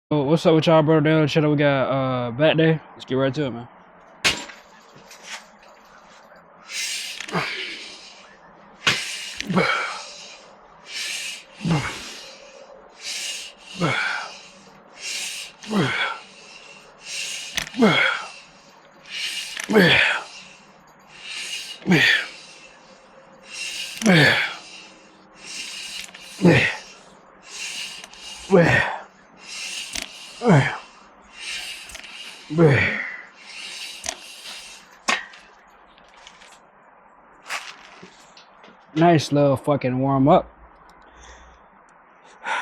Oh, what's up with y'all, bro? Down channel, we got back day. Let's get right to it, man. Nice little fucking warm up.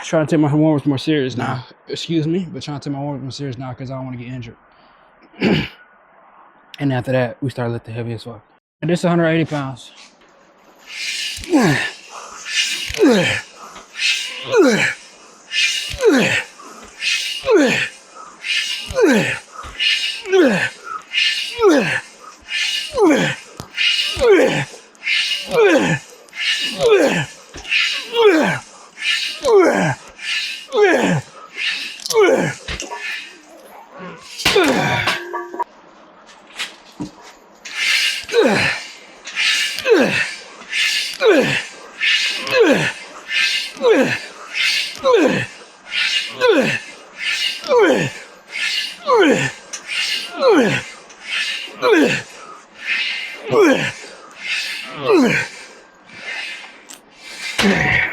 Trying to take my warm-ups more serious now. Excuse me, but trying to take my warm-ups more serious now because I don't want to get injured. And after that, we start lifting heavy as fuck. And this is 180 pounds.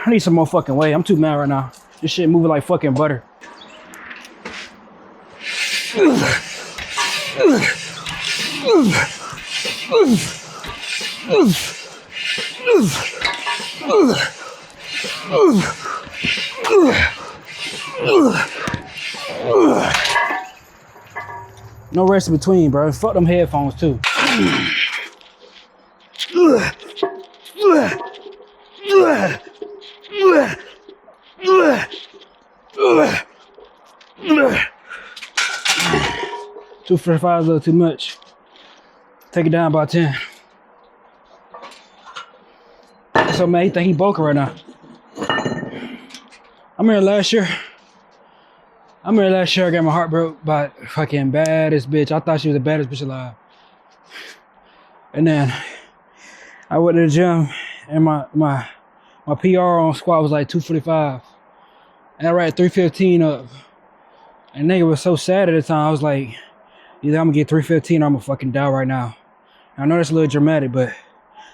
I need some more fucking weight. I'm too mad right now. This shit moving like fucking butter. No rest in between, bro. Fuck them headphones too. Two for 5 is a little too much. Take it down by 10. So man, he think he bulking right now. I'm here last year. I got my heart broke by fucking baddest bitch. I thought she was the baddest bitch alive. And then I went to the gym and my PR on squat was like 245. And I ran 315 up. And nigga was so sad at the time. I was like, either I'm gonna get 315 or I'm gonna fucking die right now. And I know that's a little dramatic, but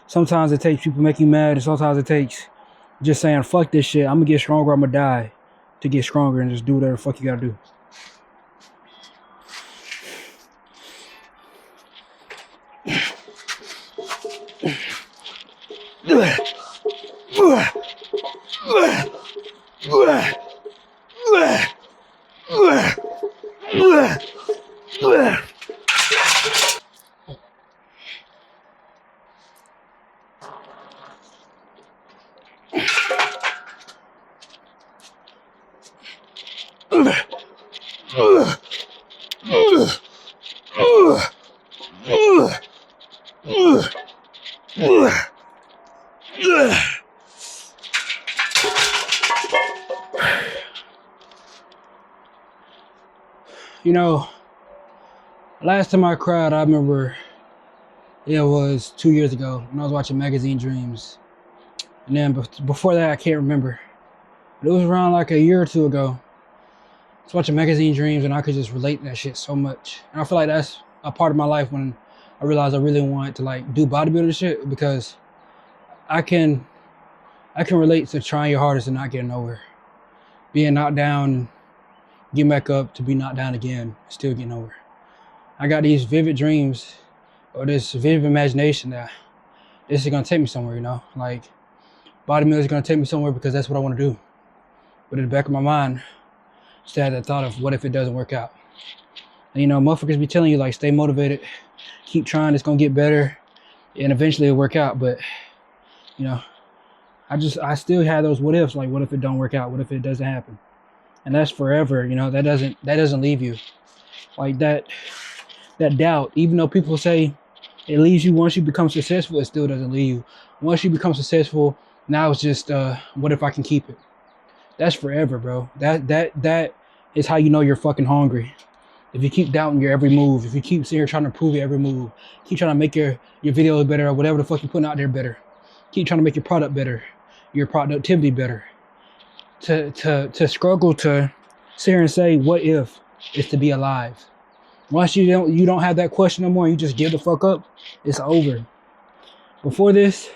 sometimes it takes people making you mad, and sometimes it takes just saying, fuck this shit, I'm gonna get stronger, I'm gonna die to get stronger and just do whatever the fuck you gotta do. You know, last time I cried, I remember it was 2 years ago when I was watching Magazine Dreams. And then before that, I can't remember. But it was around like a year or two ago. I was watching Magazine Dreams and I could just relate to that shit so much. And I feel like that's a part of my life when I realized I really wanted to like do bodybuilding shit, because I can relate to trying your hardest and not getting nowhere. Being knocked down, getting back up, to be knocked down again, still getting nowhere. I got these vivid dreams, or this vivid imagination that this is gonna take me somewhere, you know? Like, bodybuilding is gonna take me somewhere because that's what I wanna do. But in the back of my mind, still had that thought of, what if it doesn't work out? And you know, motherfuckers be telling you like, stay motivated, keep trying, it's gonna get better, and eventually it'll work out. But you know, I still have those what ifs, like what if it don't work out? What if it doesn't happen? And that's forever, you know, that doesn't leave you. Like that doubt, even though people say it leaves you once you become successful, it still doesn't leave you. Once you become successful, now it's just what if I can keep it? That's forever, bro. That it's how you know you're fucking hungry. If you keep doubting your every move, if you keep sitting here trying to prove your every move, keep trying to make your videos better or whatever the fuck you're putting out there better, keep trying to make your product better, your productivity better, to struggle to sit here and say what if is to be alive. Once you don't have that question no more, you just give the fuck up, it's over. Before this,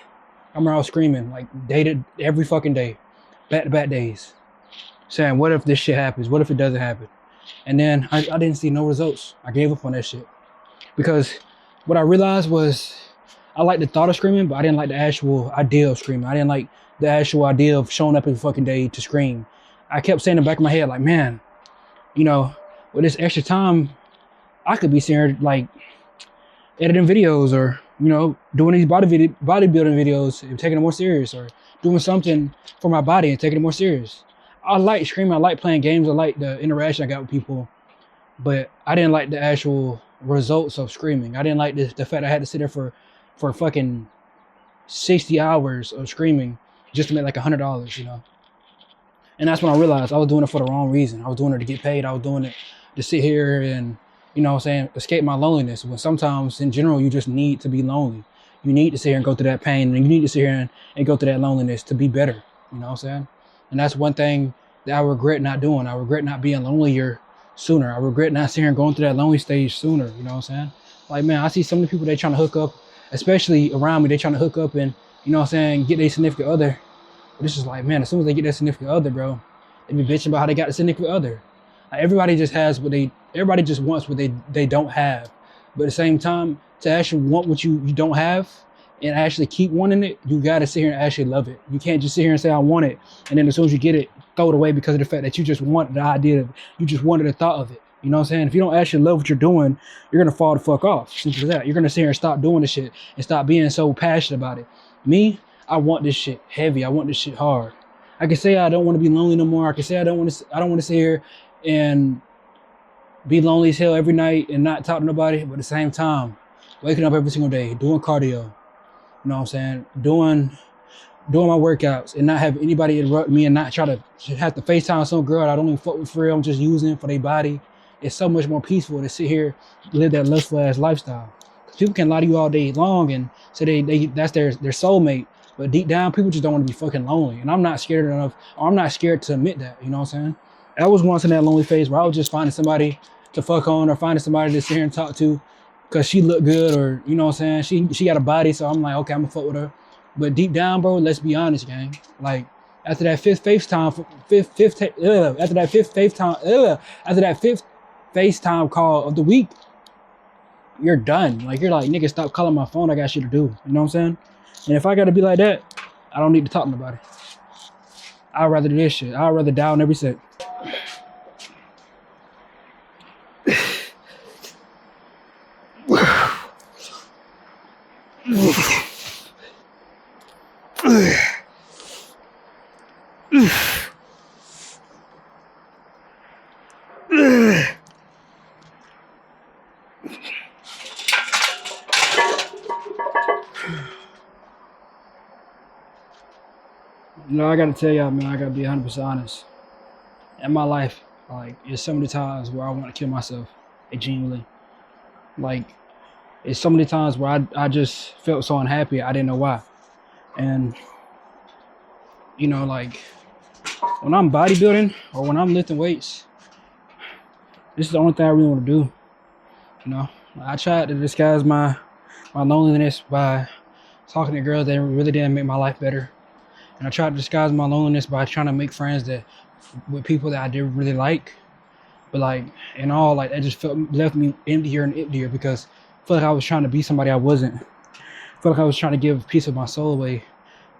I remember I was screaming like every fucking day, back-to-back days, saying what if this shit happens, what if it doesn't happen. And then I didn't see no results. I gave up on that shit. Because what I realized was I liked the thought of screaming, but I didn't like the actual idea of screaming. I didn't like the actual idea of showing up every fucking day to scream. I kept saying in the back of my head, like, man, you know, with this extra time, I could be sitting here, like, editing videos or, you know, doing these bodybuilding videos and taking it more serious, or doing something for my body and taking it more serious. I like screaming. I like playing games. I like the interaction I got with people, but I didn't like the actual results of screaming. I didn't like the fact I had to sit there for fucking 60 hours of screaming just to make like $100, you know? And that's when I realized I was doing it for the wrong reason. I was doing it to get paid. I was doing it to sit here and, you know what I'm saying, escape my loneliness. When sometimes in general, you just need to be lonely. You need to sit here and go through that pain, and you need to sit here and go through that loneliness to be better. You know what I'm saying? And that's one thing that I regret not doing. I regret not being lonelier sooner. I regret not sitting here and going through that lonely stage sooner. You know what I'm saying? Like, man, I see some of the people they trying to hook up, especially around me, they trying to hook up and, you know what I'm saying, get their significant other. But it's just like, man, as soon as they get their significant other, bro, they be bitching about how they got the significant other. Like, everybody just has everybody just wants what they don't have. But at the same time, to actually want what you don't have and actually keep wanting it, you got to sit here and actually love it. You can't just sit here and say, I want it. And then as soon as you get it, throw it away because of the fact that you just want the idea of it. You just wanted the thought of it. You know what I'm saying? If you don't actually love what you're doing, you're going to fall the fuck off. Simple as that. You're going to sit here and stop doing this shit and stop being so passionate about it. Me, I want this shit heavy. I want this shit hard. I can say I don't want to be lonely no more. I can say I don't want to sit here and be lonely as hell every night and not talk to nobody. But at the same time, waking up every single day, doing cardio, you know what I'm saying? Doing my workouts and not have anybody interrupt me and not try to have to FaceTime some girl that I don't even fuck with for real. I'm just using for their body. It's so much more peaceful to sit here, live that lustful ass lifestyle. Because people can lie to you all day long and say that's their soulmate. But deep down, people just don't want to be fucking lonely. And I'm not scared enough, or I'm not scared to admit that, you know what I'm saying? I was once in that lonely phase where I was just finding somebody to fuck on or finding somebody to sit here and talk to because she looked good, or, you know what I'm saying? She got a body, so I'm like, okay, I'm gonna fuck with her. But deep down, bro, let's be honest, gang. Like, after that fifth FaceTime call of the week, you're done. Like, you're like, nigga, stop calling my phone. I got shit to do. You know what I'm saying? And if I gotta be like that, I don't need to talk to nobody. I'd rather do this shit. I'd rather die on every set. You know, I gotta tell y'all, man, I gotta be 100% honest. In my life, like, it's so many times where I want to kill myself, genuinely. Like, it's so many times where I just felt so unhappy, I didn't know why. And, you know, like, when I'm bodybuilding or when I'm lifting weights, this is the only thing I really want to do. You know, I tried to disguise my loneliness by talking to girls that really didn't make my life better. And I tried to disguise my loneliness by trying to make friends with people that I didn't really like. But like, in all, like, that just left me emptier and emptier because I felt like I was trying to be somebody I wasn't. I felt like I was trying to give a piece of my soul away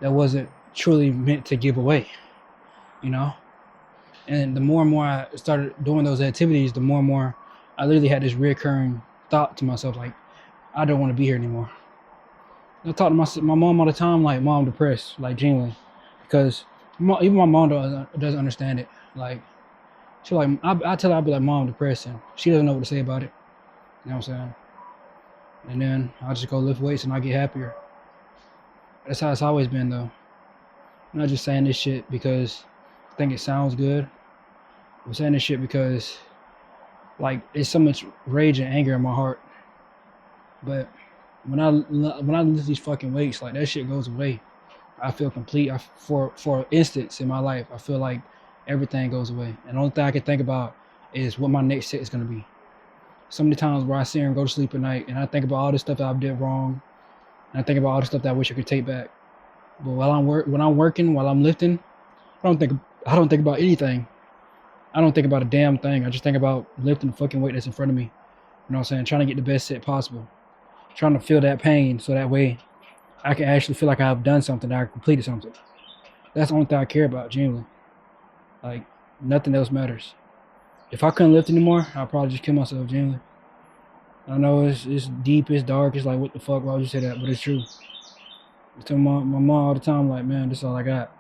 that wasn't truly meant to give away, you know? And the more and more I started doing those activities, the more and more I literally had this recurring thought to myself, like, I don't want to be here anymore. I talk to my mom all the time, like, Mom, I'm depressed, like, genuinely. Because even my mom doesn't understand it. Like, she like, I tell her, I'll be like, Mom, I'm depressed, and she doesn't know what to say about it. You know what I'm saying? And then I just go lift weights and I get happier. That's how it's always been, though. I'm not just saying this shit because I think it sounds good. I'm saying this shit because like there's so much rage and anger in my heart. But when I lift these fucking weights, like that shit goes away. I feel complete. For instance, in my life, I feel like everything goes away, and the only thing I can think about is what my next set is gonna be. So many times where I sit here and go to sleep at night, and I think about all the stuff that I did wrong, and I think about all the stuff that I wish I could take back. But when I'm working, while I'm lifting, I don't think about anything. I don't think about a damn thing. I just think about lifting the fucking weight that's in front of me. You know what I'm saying? Trying to get the best set possible. Trying to feel that pain so that way I can actually feel like I've done something, that I completed something. That's the only thing I care about, genuinely. Like, nothing else matters. If I couldn't lift anymore, I'd probably just kill myself, genuinely. I know it's deep, it's dark, it's like, what the fuck, why would you say that? But it's true. I tell my mom all the time, like, man, this is all I got.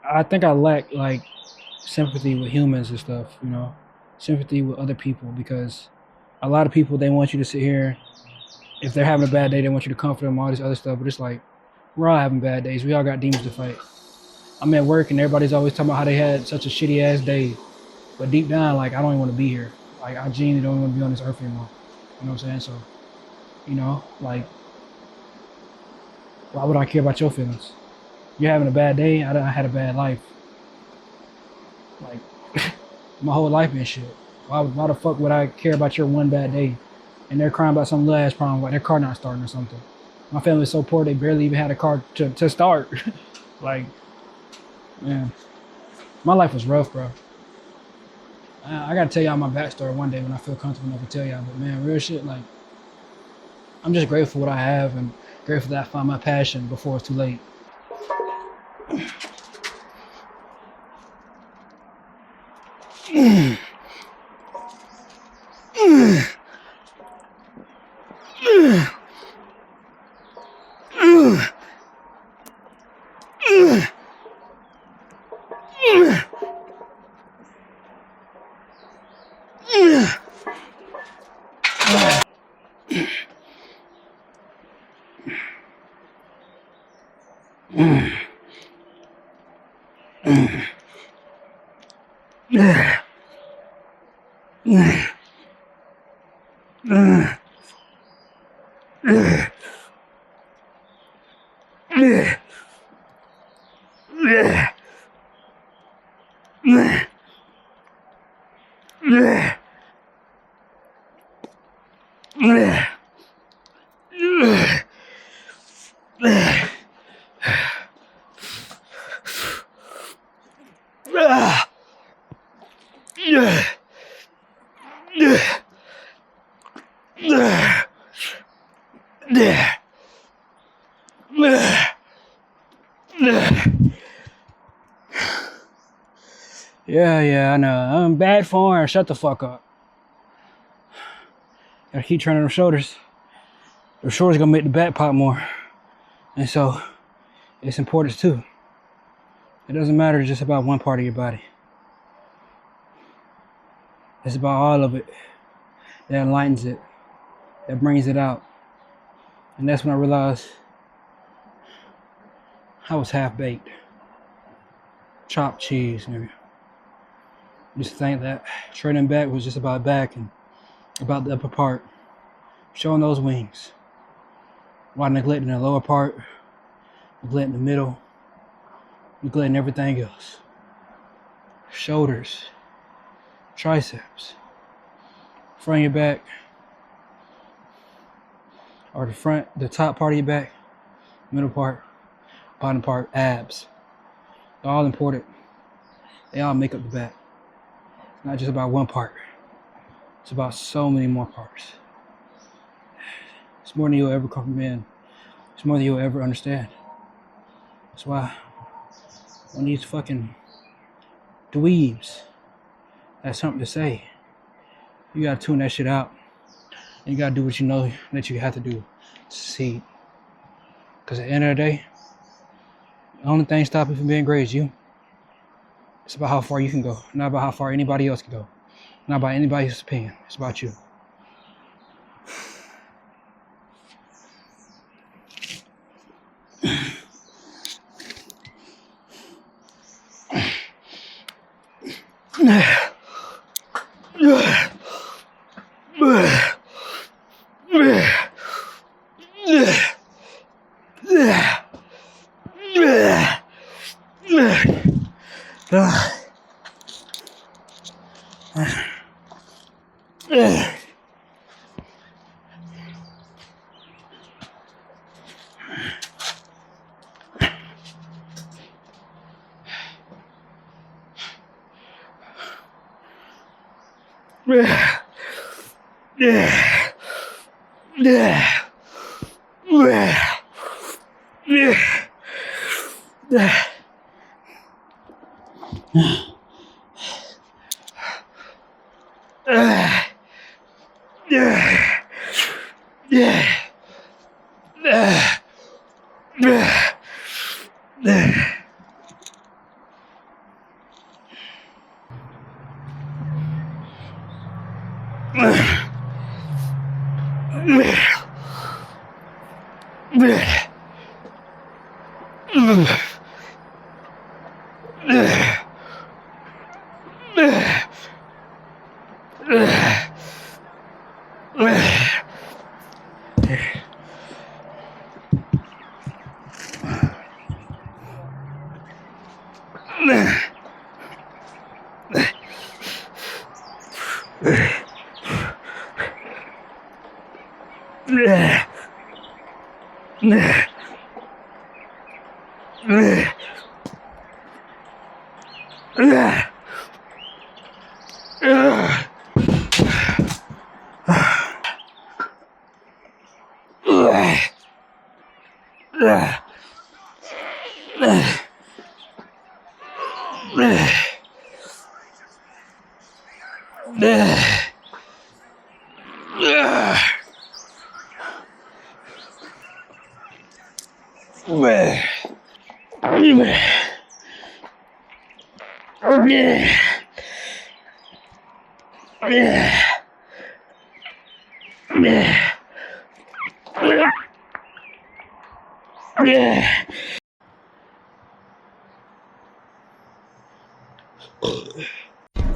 I think I lack, like, sympathy with humans and stuff, you know? Sympathy with other people, because a lot of people, they want you to sit here. If they're having a bad day, they want you to comfort them, all this other stuff. But it's like, we're all having bad days. We all got demons to fight. I'm at work and everybody's always talking about how they had such a shitty ass day. But deep down, like, I don't even want to be here. Like, I genuinely don't even want to be on this earth anymore. You know what I'm saying? So, you know, like, why would I care about your feelings? You're having a bad day. I had a bad life. Like, my whole life been shit. Why the fuck would I care about your one bad day? And they're crying about some little ass problem, like their car not starting or something. My family's so poor they barely even had a car to start. Like, man, my life was rough, bro. I gotta tell y'all my backstory one day when I feel comfortable enough to tell y'all. But man, real shit, like, I'm just grateful for what I have and grateful that I found my passion before it's too late. Yeah, I know. I'm bad form. Shut the fuck up. Gotta keep turning them shoulders. The shoulders gonna make the back pop more. And so, it's important too. It doesn't matter just about one part of your body. It's about all of it. That enlightens it. That brings it out. And that's when I realized I was half-baked. Chopped cheese, nigga. Just think that training back was just about back and about the upper part. Showing those wings. While neglecting the lower part, neglecting the middle, neglecting everything else. Shoulders, triceps, front of your back, or the top part of your back, middle part, bottom part, abs. They're all important. They all make up the back. It's not just about one part. It's about so many more parts. It's more than you'll ever comprehend. It's more than you'll ever understand. That's why when these fucking dweebs have something to say, you gotta tune that shit out. And you gotta do what you know that you have to do to succeed. Because at the end of the day, the only thing stopping you from being great is you. It's about how far you can go, not about how far anybody else can go. Not about anybody else's opinion. It's about you.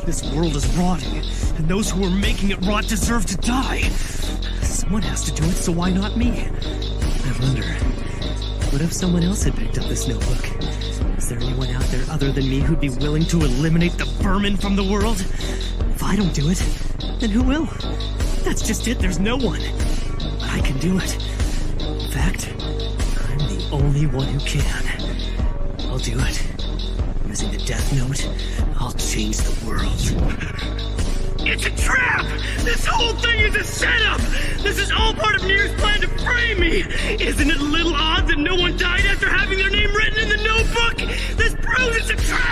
This world is rotting, and those who are making it rot deserve to die. Someone has to do it, so why not me? I wonder, what if someone else had picked up this notebook? Is there anyone out there other than me who'd be willing to eliminate the vermin from the world? If I don't do it, then who will? That's just it, there's no one. But I can do it. In fact, I'm the only one who can. I'll do it. Using the Death Note, I'll change the world. It's a trap! This whole thing is a setup! This is all part of Nier's plan to frame me! Isn't it a little odd that no one died after having their name written in the notebook? This proves it's a trap!